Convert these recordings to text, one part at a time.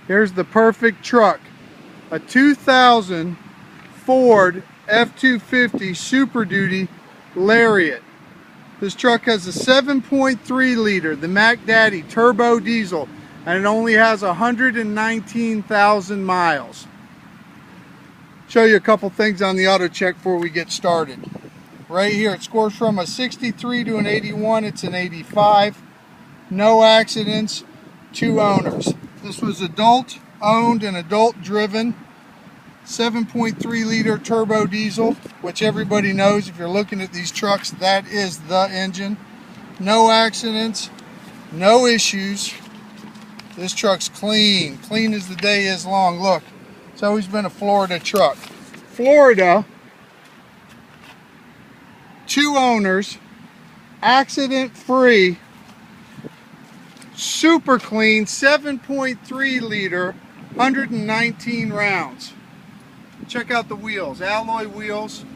Here's the perfect truck. A 2000 Ford F250 Super Duty Lariat. This truck has a 7.3 liter, the Mac Daddy turbo diesel, and it only has 119,000 miles. Show you a couple things on the auto check before we get started. Right here it scores from a 63 to an 81, it's an 85. No accidents, 2 owners. This was adult owned and adult driven. 7.3 liter turbo diesel, which everybody knows if you're looking at these trucks, that is the engine. No accidents, no issues. This truck's clean as the day is long. Look, it's always been a Florida truck. Florida, 2 owners, accident free, super clean, 7.3 liter, 119 rounds. Check out the wheels, alloy wheels,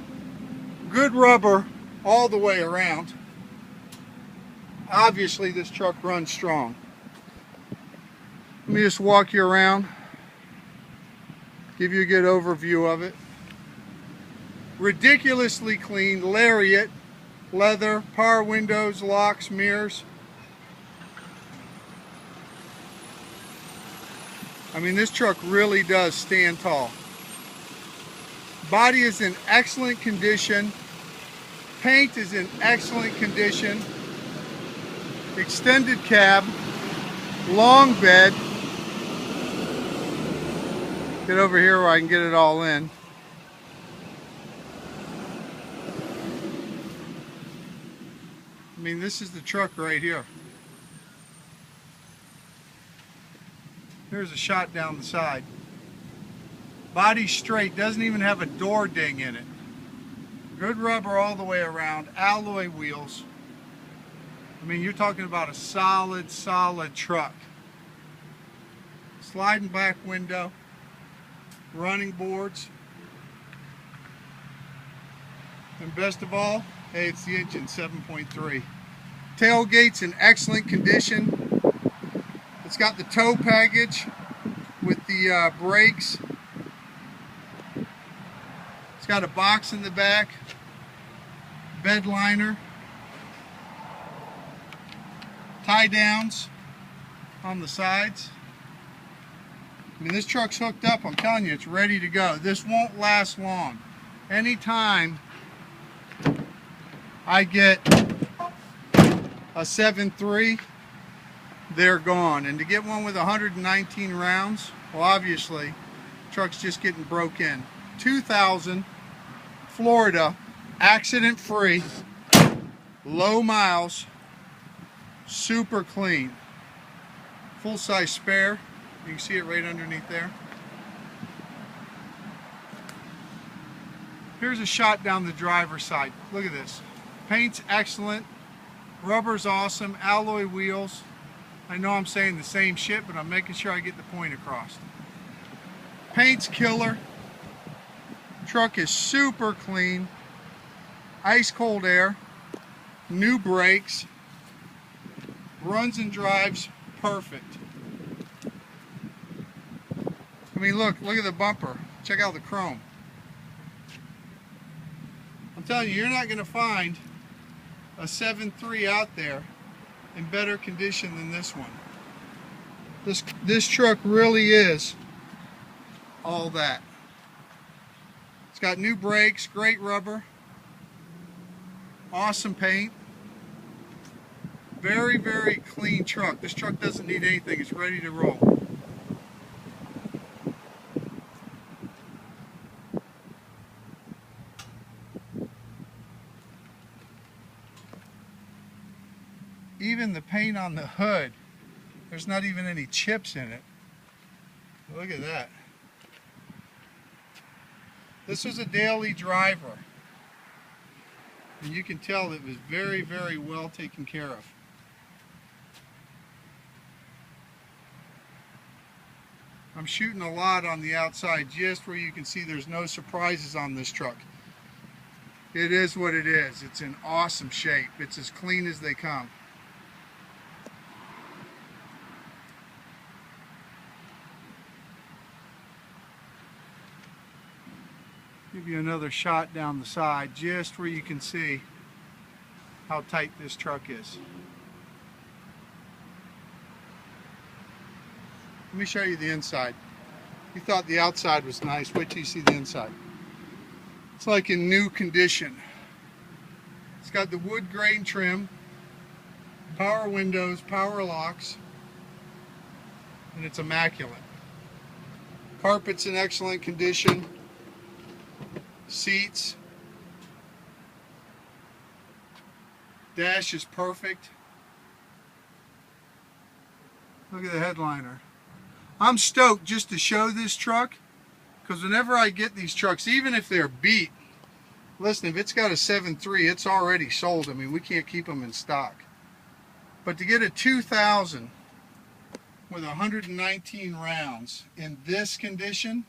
good rubber all the way around. Obviously this truck runs strong. Let me just walk you around, give you a good overview of it. Ridiculously clean, Lariat, leather, power windows, locks, mirrors. I mean, this truck really does stand tall. Body is in excellent condition. Paint is in excellent condition. Extended cab. Long bed. Get over here where I can get it all in. I mean, this is the truck right here. Here's a shot down the side. Body straight, doesn't even have a door ding in it. Good rubber all the way around, alloy wheels. I mean, you're talking about a solid truck. Sliding back window, running boards. And best of all, hey, it's the engine, 7.3. Tailgate's in excellent condition. It's got the tow package with the brakes. It's got a box in the back, bed liner, tie downs on the sides. I mean, this truck's hooked up, I'm telling you, it's ready to go. This won't last long. Anytime I get a 7.3, they're gone. And to get one with 119 rounds, well, obviously, the truck's just getting broke in. 2000 Florida, accident free, low miles, super clean. Full size spare. You can see it right underneath there. Here's a shot down the driver's side. Look at this. Paint's excellent. Rubber's awesome. Alloy wheels. I know I'm saying the same shit, but I'm making sure I get the point across. Paint's killer. Truck is super clean. Ice cold air. New brakes. Runs and drives perfect. I mean, look at the bumper. Check out the chrome. I'm telling you, you're not going to find a 7.3 out there in better condition than this one. This truck really is all that. It's got new brakes, great rubber, awesome paint. Very, very clean truck. This truck doesn't need anything. It's ready to roll. Even the paint on the hood, there's not even any chips in it. Look at that. This was a daily driver, and you can tell it was very, very well taken care of. I'm shooting a lot on the outside just where you can see there's no surprises on this truck. It is what it is. It's in awesome shape. It's as clean as they come. Give you another shot down the side just where you can see how tight this truck is. Let me show you the inside. You thought the outside was nice, wait till you see the inside. It's like in new condition. It's got the wood grain trim, power windows, power locks, and it's immaculate. Carpet's in excellent condition. Seats. Dash is perfect. Look at the headliner. I'm stoked just to show this truck, because whenever I get these trucks, even if they're beat, listen, if it's got a 7.3, it's already sold. I mean, we can't keep them in stock. But to get a 2000 with 119 rounds in this condition,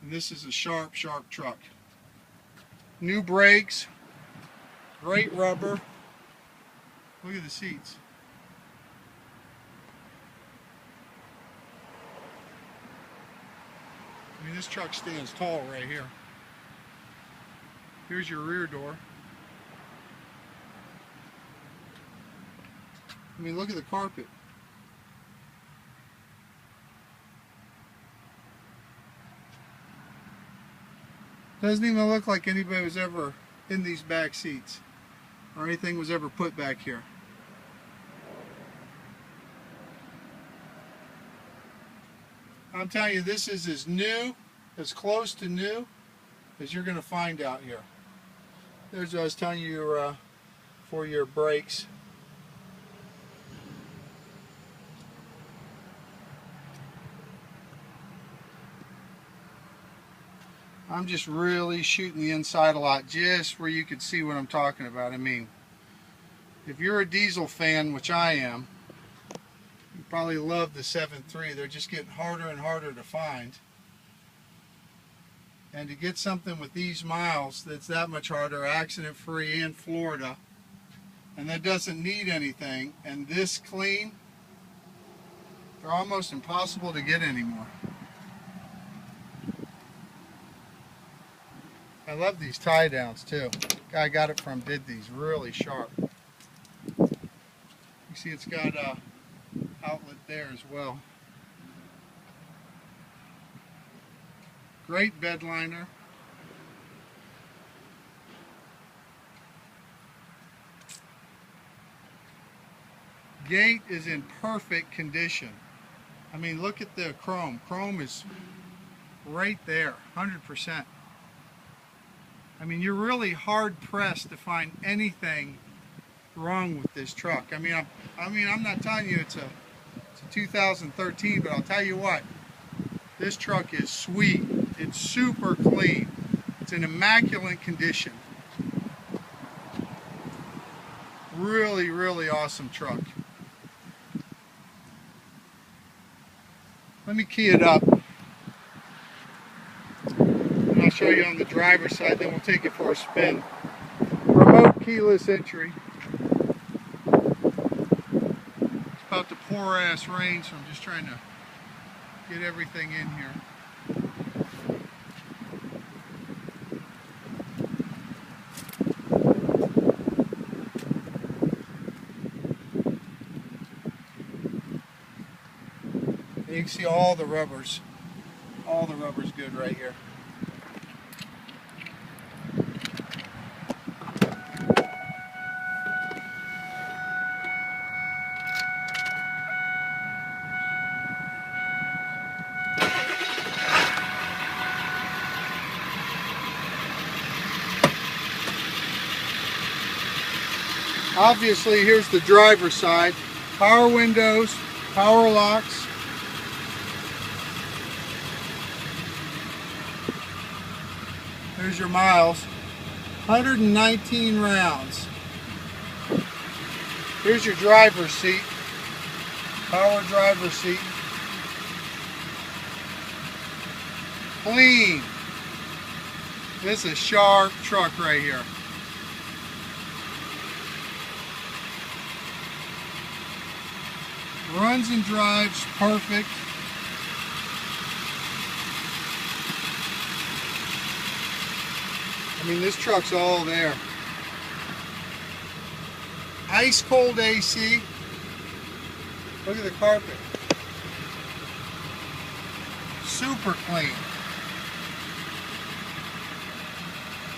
this is a sharp, sharp truck. New brakes, great rubber. Look at the seats. I mean, this truck stands tall right here. Here's your rear door. I mean, look at the carpet. Doesn't even look like anybody was ever in these back seats or anything was ever put back here. I'm telling you, this is as new, as close to new as you're going to find out here. There's what I was telling you for your brakes. I'm just really shooting the inside a lot, just where you can see what I'm talking about. I mean, if you're a diesel fan, which I am, you probably love the 7.3. They're just getting harder and harder to find. And to get something with these miles that's that much harder, accident-free in Florida, and that doesn't need anything, and this clean, they're almost impossible to get anymore. I love these tie downs too. Guy I got it from did these really sharp. You see it's got a outlet there as well. Great bed liner. Gate is in perfect condition. I mean, look at the chrome. Chrome is right there, 100%. I mean, you're really hard pressed to find anything wrong with this truck. I mean, I'm not telling you it's a 2013, but I'll tell you what, this truck is sweet. It's super clean. It's in immaculate condition. Really, really awesome truck. Let me key it up. I'll show you on the driver's side, then we'll take it for a spin. Remote keyless entry. It's about to pour ass rain, so I'm just trying to get everything in here. And you can see all the rubbers. All the rubber's good right here. Obviously, here's the driver's side. Power windows, power locks. There's your miles. 119 rounds. Here's your driver's seat. Power driver's seat. Clean. This is a sharp truck right here. Runs and drives perfect. mean, this truck's all there. Ice cold AC. Look at the carpet. Super clean.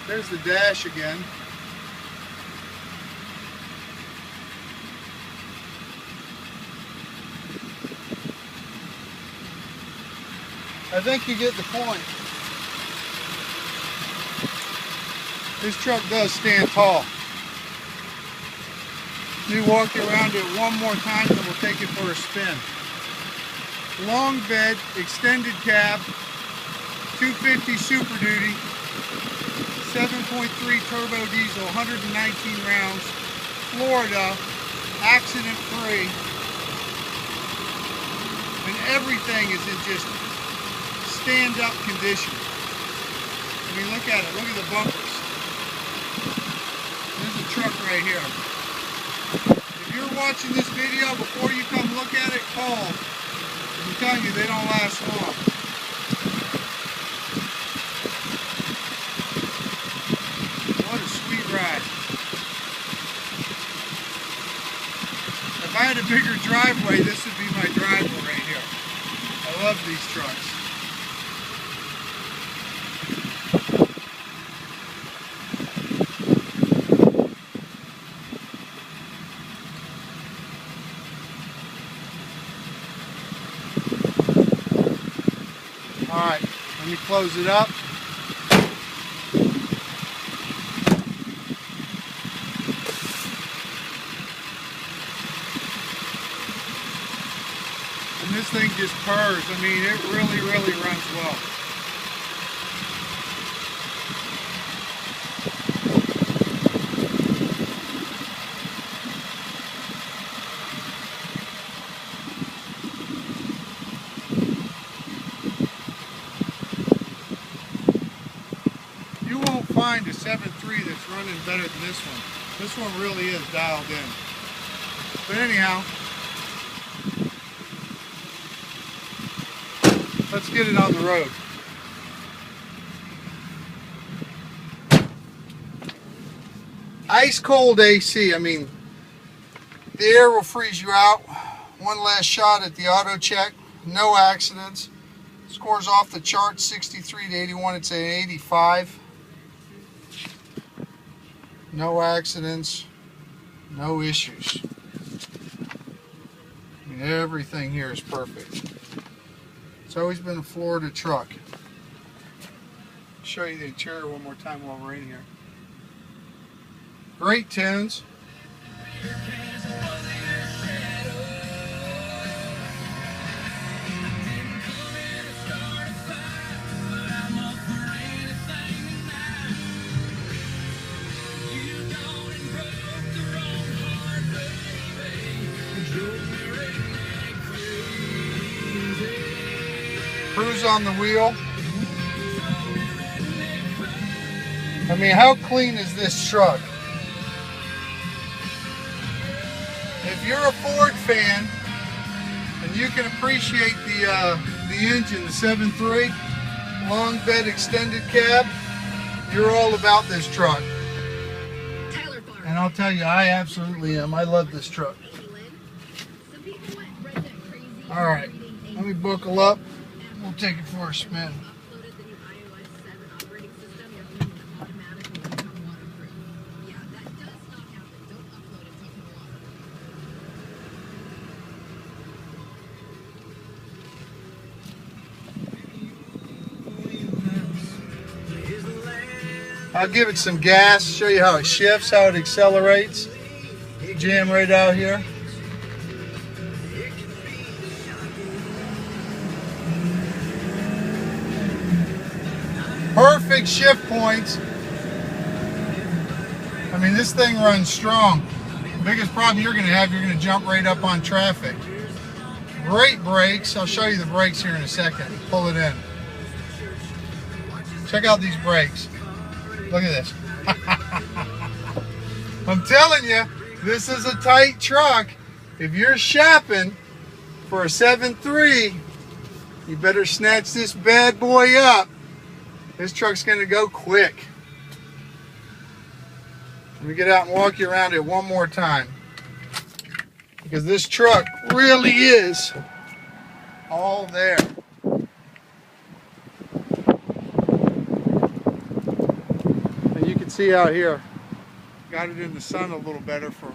There's the dash again. I think you get the point. This truck does stand tall. Let me walk you around it one more time and we'll take it for a spin. Long bed, extended cab, 250 Super Duty, 7.3 turbo diesel, 119 rounds, Florida, accident free, and everything is in just stand-up condition. I mean, look at it. Look at the bumpers. There's a truck right here. If you're watching this video, before you come look at it, call. I'm telling you, they don't last long. What a sweet ride. If I had a bigger driveway, this would be my driveway right here. I love these trucks. Alright, let me close it up. And this thing just purrs. I mean, it really runs well. You won't find a 7.3 that's running better than this one. This one really is dialed in. But anyhow, let's get it on the road. Ice cold AC. I mean, the air will freeze you out. One last shot at the auto check. No accidents. Scores off the chart 63 to 81. It's an 85. No accidents, no issues. I mean, everything here is perfect. It's always been a Florida truck. I'll show you the interior one more time while we're in here. Great tunes. Cruise on the wheel. I mean, how clean is this truck? If you're a Ford fan and you can appreciate the engine, the 7.3 long bed extended cab, you're all about this truck. And I'll tell you, I absolutely am. I love this truck. All right, let me buckle up. We'll take it for a spin. I'll give it some gas, show you how it shifts, how it accelerates. Jam right out here. Perfect shift points. I mean, this thing runs strong. The biggest problem you're going to jump right up on traffic. Great brakes. I'll show you the brakes here in a second. Pull it in. Check out these brakes. Look at this. I'm telling you, this is a tight truck. If you're shopping for a 7.3, you better snatch this bad boy up. This truck's going to go quick. Let me get out and walk you around it one more time, because this truck really is all there. And you can see out here, got it in the sun a little better for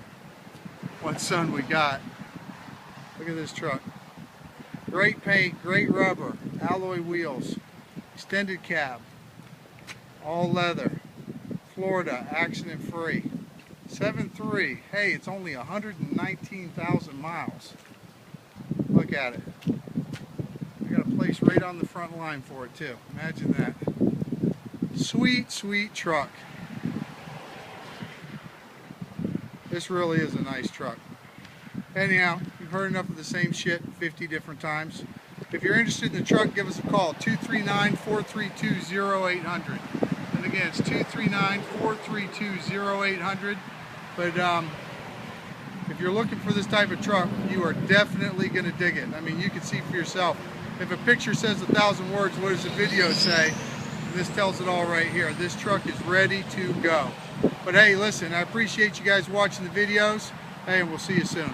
what sun we got. Look at this truck. Great paint, great rubber, alloy wheels, extended cab, all leather, Florida, accident free. 7.3, hey, it's only 119,000 miles. Look at it. We got a place right on the front line for it too. Imagine that. Sweet, sweet truck. This really is a nice truck. Anyhow, you've heard enough of the same shit 50 different times. If you're interested in the truck, give us a call, 239-432-0800. And again, it's 239-432-0800. But if you're looking for this type of truck, you are definitely going to dig it. I mean, you can see for yourself. If a picture says 1,000 words, what does the video say? And this tells it all right here. This truck is ready to go. But hey, listen, I appreciate you guys watching the videos. Hey, and we'll see you soon.